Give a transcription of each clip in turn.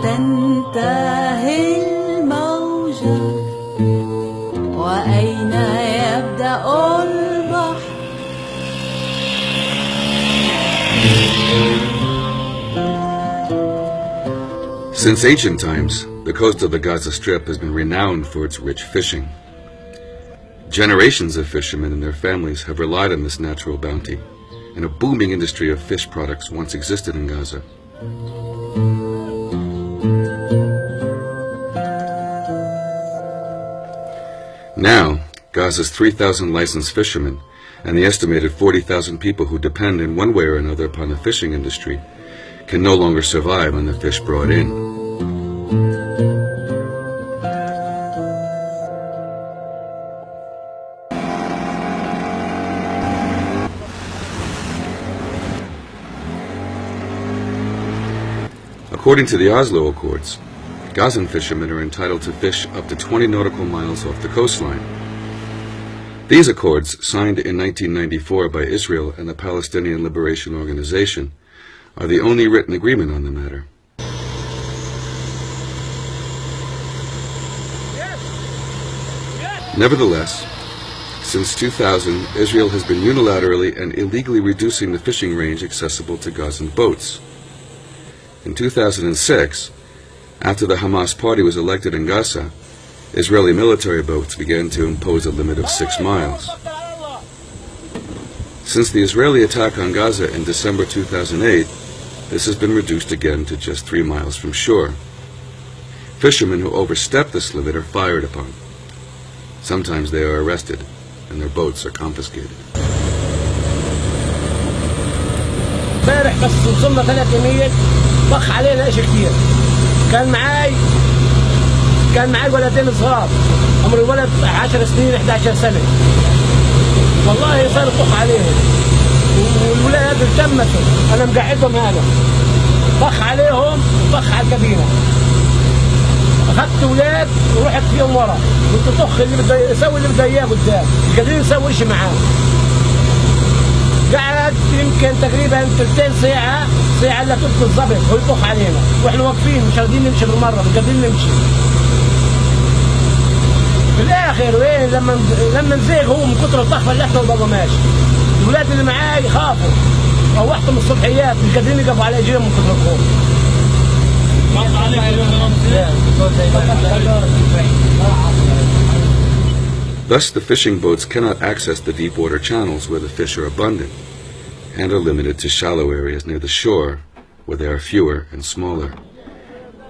تنتهي الموجة وأين يبدأ البحر. Since ancient times, the coast of the Gaza Strip has been renowned for its rich fishing. Generations of fishermen and their families have relied on this natural bounty, and a booming industry of fish products once existed in Gaza. Now, Gaza's 3,000 licensed fishermen and the estimated 40,000 people who depend in one way or another upon the fishing industry can no longer survive on the fish brought in. According to the Oslo Accords, Gazan fishermen are entitled to fish up to 20 nautical miles off the coastline. These accords, signed in 1994 by Israel and the Palestinian Liberation Organization, are the only written agreement on the matter. Nevertheless, since 2000, Israel has been unilaterally and illegally reducing the fishing range accessible to Gazan boats. In 2006, after the Hamas party was elected in Gaza, Israeli military boats began to impose a limit of 6 miles. Since the Israeli attack on Gaza in December 2008, this has been reduced again to just 3 miles from shore. Fishermen who overstep this limit are fired upon. Sometimes they are arrested and their boats are confiscated. امبارح بس وصلنا 300 طخ علينا اشي كتير. كان معاي ولدين صغار، عمر الولد 10 سنين 11 سنة. والله صار طخ عليهم والولاد التمسوا، انا مقعدهم هذا طخ عليهم وطخ على الكابينة. اخذت ولاد ورحت فيهم ورا، قلت طخ اللي بده يسوي اللي بده اياه قدام، مش قادرين نسوي شيء معاه. قعد يمكن تقريبا 3 ساعة الا ثلث بالضبط هو يطخ علينا، واحنا واقفين مش قادرين نمشي بالمرة، مش قادرين نمشي. في الاخر وين لما نزيغ هو من كثر الطخ فلحنا وبابا ماشي. الولاد اللي معاي خافوا، روحتهم الصبحيات مش قادرين يقفوا على ايديهم من كثر الخوف. Thus, the fishing boats cannot access the deep water channels where the fish are abundant, and are limited to shallow areas near the shore where they are fewer and smaller.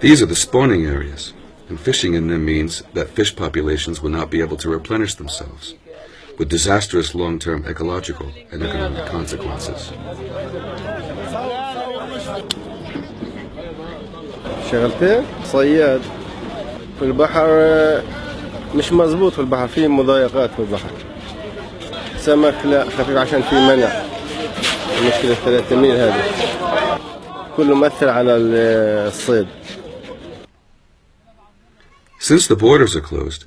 These are the spawning areas, and fishing in them means that fish populations will not be able to replenish themselves, with disastrous long-term ecological and economic consequences. شغلتين صياد في البحر مش مظبوط، في البحر فيه مضايقات في البحر. سمك لا خفيف عشان فيه منع. المشكلة 3 ميل هذه كله مؤثر على الصيد. Since the borders are closed,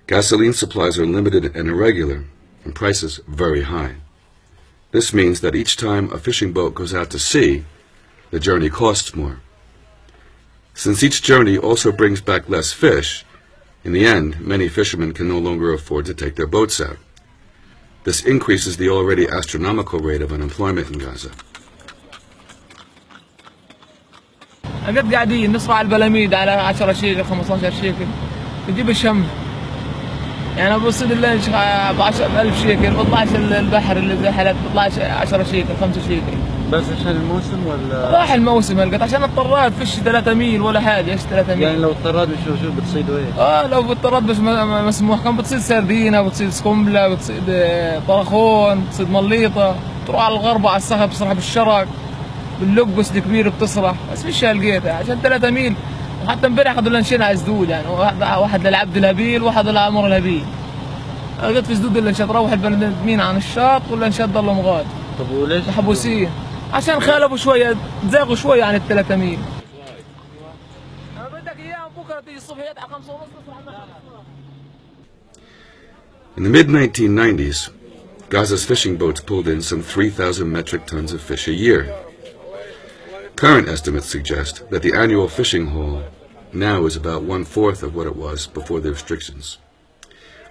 gasoline supplies are limited and irregular, and prices very high. This means that each time a fishing boat goes out to sea, the journey costs more. Since each journey also brings back less fish, in the end, many fishermen can no longer afford to take their boats out. This increases the already astronomical rate of unemployment in Gaza. قد قاعدين نصرع البلاميد على 10 شيكل 15 شيكل نجيب الشمل. يعني بصيد اللانش ب 10,000 شيكل، بطلعش البحر اللي زي حالات بطلعش 10 شيكل 5 شيكل. بس عشان الموسم ولا؟ راح الموسم هلقت عشان الطراد فيش 3 ميل ولا حاجه، ايش 3 ميل؟ يعني لو الطراد شو بتصيدوا ايه؟ لو بالطراد بس مسموح كان بتصيد سردينه، بتصيد سكمبله، بتصيد طرخون، بتصيد مليطه، تروح على الغرب على الصخر بتصرح بالشرق، باللقبس الكبير بتصرح، بس فيش لقيتها عشان 3 ميل. وحتى امبارح اخذوا لانشين على سدود، يعني واحد للعبد الهبيل وواحد للعمر الهبيل. لقيت في سدود اللانشات تروح البني ادمين عن الشاط واللانشات ضلوا مغاد. طب وليش؟ محبوسين عشان خالفوا شويه، تزاغوا شويه عن ال3 ميل. بدك اياهم بكره تيجي الصبح يدعى 5:30. In the mid-1990s, Gaza's fishing boats pulled in some 3,000 metric tons of fish a year. Current estimates suggest that the annual fishing haul now is about 1/4 of what it was before the restrictions,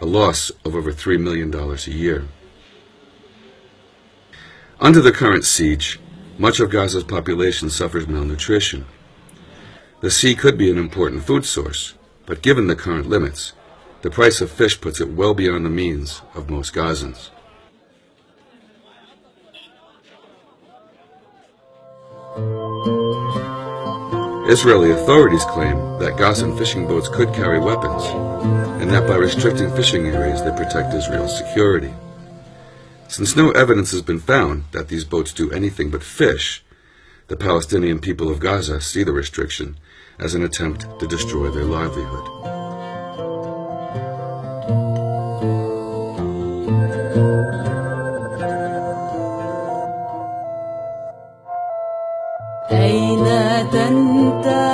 a loss of over $3 million a year. Under the current siege, much of Gaza's population suffers malnutrition. The sea could be an important food source, but given the current limits, the price of fish puts it well beyond the means of most Gazans. Israeli authorities claim that Gazan fishing boats could carry weapons, and that by restricting fishing areas they protect Israel's security. Since no evidence has been found that these boats do anything but fish, the Palestinian people of Gaza see the restriction as an attempt to destroy their livelihood. أين تنتهي